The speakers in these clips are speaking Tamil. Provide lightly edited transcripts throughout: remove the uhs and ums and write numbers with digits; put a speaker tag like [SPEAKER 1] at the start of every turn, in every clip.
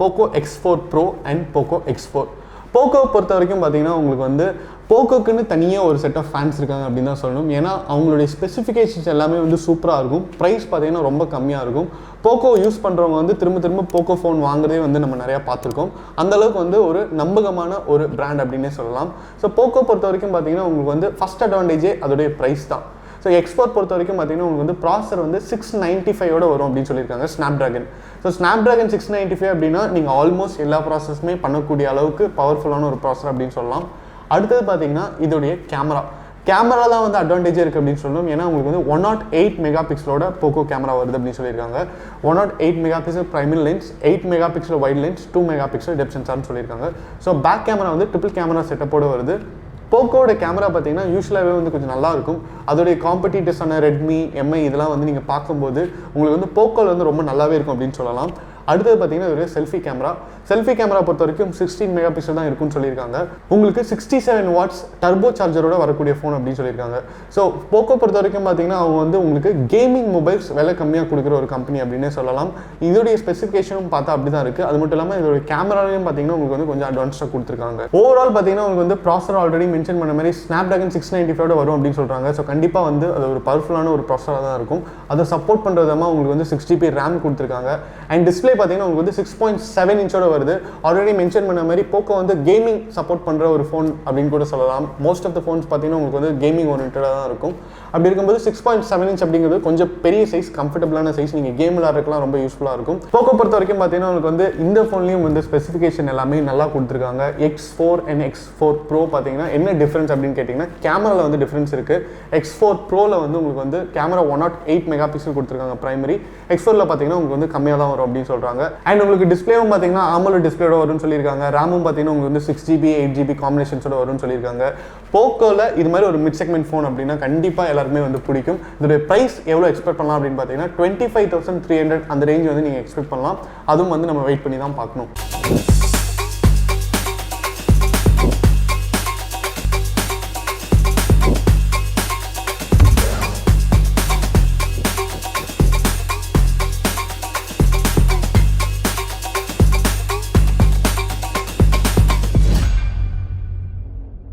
[SPEAKER 1] Poco X4 Pro and Poco X4. Poco பொறுத்த வரைக்கும் பார்த்தீங்கன்னா உங்களுக்கு வந்து போக்கோக்குன்னு தனியாக ஒரு செட் ஆஃப் ஃபேன்ஸ் இருக்காங்க அப்படின்னு தான் சொல்லணும். ஏன்னா அவங்களுடைய ஸ்பெசிஃபிகேஷன்ஸ் எல்லாமே வந்து சூப்பராக இருக்கும். ப்ரைஸ் பார்த்தீங்கன்னா ரொம்ப கம்மியாக இருக்கும். போக்கோ யூஸ் பண்ணுறவங்க வந்து திரும்ப போக்கோ ஃபோன் வாங்குறதே வந்து நம்ம நிறையா பார்த்துருக்கோம். அந்தளவுக்கு வந்து ஒரு நம்பகமான ஒரு பிராண்ட் அப்படின்னே சொல்லலாம். ஸோ போக்கோ பொறுத்த வரைக்கும் பார்த்தீங்கன்னா உங்களுக்கு வந்து ஃபஸ்ட் அட்வான்டேஜே அதோடைய ப்ரைஸ் தான். ஸோ X4 பொறுத்த வரைக்கும் பார்த்தீங்கன்னா உங்களுக்கு வந்து ப்ராசர் வந்து 695 வரும் அப்படின்னு சொல்லியிருக்காங்க Snapdragon. ஸோ Snapdragon 695 அப்படின்னா நீங்கள் ஆல்மோஸ்ட் எல்லா ப்ராசஸுமே பண்ணக்கூடிய அளவுக்கு பவர்ஃபுல்லான ஒரு ப்ராசர் அப்படின்னு சொல்லலாம். அடுத்தது பார்த்தீங்கன்னா இதோடைய கேமரா தான் வந்து அட்வான்டேஜே இருக்குது அப்படின்னு சொல்லணும். ஏன்னா உங்களுக்கு வந்து 108 மெகா பிக்சலோட போக்கோ கேமரா வருது அப்படின்னு சொல்லியிருக்காங்க. 108 mega pixel primary lens, 8 mega pixel wide lens, 2 mega pixel depth சென்சார்னு சொல்லியிருக்காங்க. ஸோ பேக் கேமரா வந்து ட்ரிபிள் கேமரா செட்டப்போட வருது. போக்கோட கேமரா பார்த்தீங்கன்னா யூஸ்வலாகவே வந்து கொஞ்சம் நல்லாயிருக்கும். அதோடைய காம்படிட்டர்ஸான ரெட்மி, எம்ஐ இதெல்லாம் வந்து நீங்கள் பார்க்கும்போது உங்களுக்கு வந்து போக்கோவில் வந்து ரொம்ப நல்லாவே இருக்கும் அப்படின்னு சொல்லலாம். அடுத்தது பார்த்தீங்கன்னா ஒரு செல்ஃபி கேமரா பொறுத்த வரைக்கும் 16 மெகா பிக்சல் தான் இருக்குன்னு சொல்லியிருக்காங்க. உங்களுக்கு 67 வாட்ஸ் டர்போ சார்ஜரோட வரக்கூடிய ஃபோன் அப்படின்னு சொல்லியிருக்காங்க. ஸோ போக்கோ பொறுத்த வரைக்கும் பார்த்தீங்கன்னா அவங்க வந்து உங்களுக்கு கேமிங் மொபைல்ஸ் விலை கம்மியாக கொடுக்குற ஒரு கம்பெனி அப்படின்னே சொல்லலாம். இதோடைய ஸ்பெசிஃபிகேஷனும் பார்த்தா அப்படி தான் இருக்குது. அது மட்டும் இல்லாமல் இதோட கேமராலையும் பார்த்தீங்கன்னா உங்களுக்கு வந்து கொஞ்சம் அட்வான்ஸ்டாக கொடுத்துருக்காங்க. ஓவரால் பார்த்தீங்கன்னா உங்களுக்கு வந்து ப்ராசர் ஆல்ரெடி மென்ஷன் பண்ண மாதிரி Snapdragon 695 வரும் அப்படின்னு சொல்கிறாங்க. ஸோ கண்டிப்பாக வந்து அது ஒரு பவர்ஃபுல்லான ஒரு ப்ராசராக தான் இருக்கும். அதை சப்போர்ட் பண்ணுறதுமா உங்களுக்கு வந்து 6GB RAM கொடுத்துருக்காங்க. அண்ட் டிஸ்பிளே பார்த்தீங்கன்னா உங்களுக்கு வந்து 6.7 இன்ச்சோட வருது. ஆல்ரெடி மென்ஷன் பண்ண மாதிரி போக்கோ வந்து கேமிங் சப்போர்ட் பண்ணுற ஒரு ஃபோன் அப்படின்னு கூட சொல்லலாம். மோஸ்ட் ஆஃப் த ஃபோன்ஸ் பார்த்தீங்கன்னா உங்களுக்கு வந்து கேமிங் ஓரியன்டாக தான் இருக்கும். அப்படி இருக்கும்போது 6.7 இன்ச் அப்படிங்கிறது கொஞ்சம் பெரிய சைஸ், கம்ஃபர்டபுளான சைஸ். நீங்கள் கேம் விளையாடுறதுக்குலாம் ரொம்ப யூஸ்ஃபுல்லாக இருக்கும். போக்கோ பொறுத்த வரைக்கும் பார்த்தீங்கன்னா உங்களுக்கு வந்து இந்த ஃபோன்லையும் வந்து ஸ்பெசிஃபிகேஷன் எல்லாமே நல்லா கொடுத்துருக்காங்க. X4 and X4 Pro பார்த்தீங்கன்னா என்ன டிஃப்ரென்ஸ் அப்படின்னு கேட்டிங்கன்னா கேமராவில் வந்து டிஃப்ரென்ஸ் இருக்குது. X4 Proவில் வந்து உங்களுக்கு வந்து கேமரா 108 மெகா பிக்சல் கொடுத்துருக்காங்க பிரைமரி. X4ல பார்த்தீங்கன்னா உங்களுக்கு வந்து கம்மியாக தான் வரும் அப்படின்னு சொல்கிறாங்க. அண்ட் உங்களுக்கு டிஸ்பிளேவும் பார்த்தீங்கன்னா AMOLED டிஸ்பிளேயோட வரும்னு சொல்லியிருக்காங்க. ரேமும் பார்த்தீங்கன்னா உங்களுக்கு வந்து 6GB 8GB காம்பினேஷன்ஸோட வரும்னு சொல்லியிருக்காங்க. போக்கோவில் இது மாதிரி ஒரு மிட் செக்மெண்ட் ஃபோன் அப்படின்னா கண்டிப்பாக எல்லாருமே வந்து பிடிக்கும். இதோட ப்ரைஸ் எவ்வளோ எக்ஸ்பெக்ட் பண்ணலாம் அப்படின்னு பார்த்தீங்கன்னா 25,300 அந்த ரேஞ்ச் வந்து நீங்கள் எக்ஸ்பெக்ட் பண்ணலாம். அதுவும் வந்து நம்ம வெயிட் பண்ணி தான் பார்க்கணும்.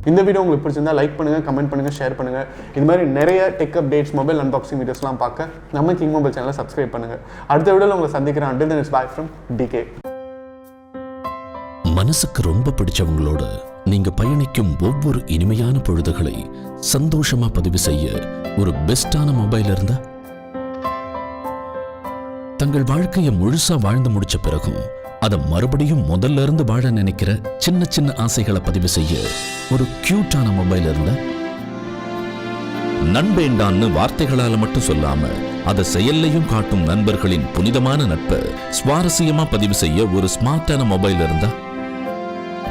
[SPEAKER 1] இந்த வீடியோ உங்களுக்கு பிடிச்சிருந்தா லைக் பண்ணுங்கள், கமெண்ட் பண்ணுங்கள், ஷேர் பண்ணுங்கள். இது மாதிரி நிறைய டெக் அப்டேட்ஸ், மொபைல் அன்பாக்சிங் வீடியோஸ்லாம் பார்க்க நம்ம கிங் மொபைல் சேனலை சப்ஸ்கிரைப் பண்ணுங்கள். அடுத்த வீடியோவில் உங்களை சந்திக்கிறேன். until then it's bye from DK.
[SPEAKER 2] மனசுக்கு ரொம்ப பிடிச்சவங்களோட நீங்க பயணிக்கும் ஒவ்வொரு இனிமையான பொழுதுகளை சந்தோஷமா பதிவு செய்ய ஒரு பெஸ்டான மொபைல் இருந்தா, தங்கள் வாழ்க்கையை முழுசா வாழ்ந்து முடிச்ச பிறகும் அதை மறுபடியும் முதல்ல இருந்து வாழ நினைக்கிற சின்ன சின்ன ஆசைகளை பதிவு செய்ய ஒரு கியூட்டான மொபைல் இருந்தா, நண்பேண்டான்னு வார்த்தைகளால மட்டும் சொல்லாம அதை செயல்லையும் காட்டும் நண்பர்களின் புனிதமான நட்பை சுவாரஸ்யமா பதிவு செய்ய ஒரு ஸ்மார்ட்டான மொபைல் இருந்தா,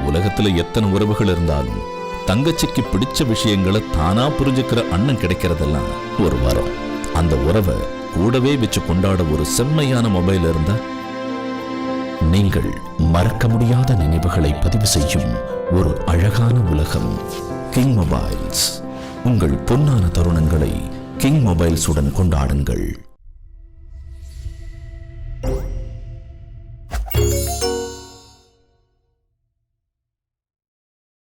[SPEAKER 2] உலகத்துல எத்தனை உறவுகள் இருந்தாலும் தங்கச்சிக்கு பிடிச்ச விஷயங்களை தானா புரிஞ்சுக்கிற அண்ணன் கிடைக்கிறதெல்லாம் ஒரு வரம். அந்த உறவை கூடவே வச்சு கொண்டாட ஒரு செம்மையான மொபைல் இருந்தா, நீங்கள் மறக்க முடியாத நினைவுகளை பதிவு செய்யும் ஒரு அழகான உலகம் கிங் மொபைல்ஸ். உங்கள் பொன்னான தருணங்களை கிங் மொபைல்ஸுடன் கொண்டாடுங்கள்.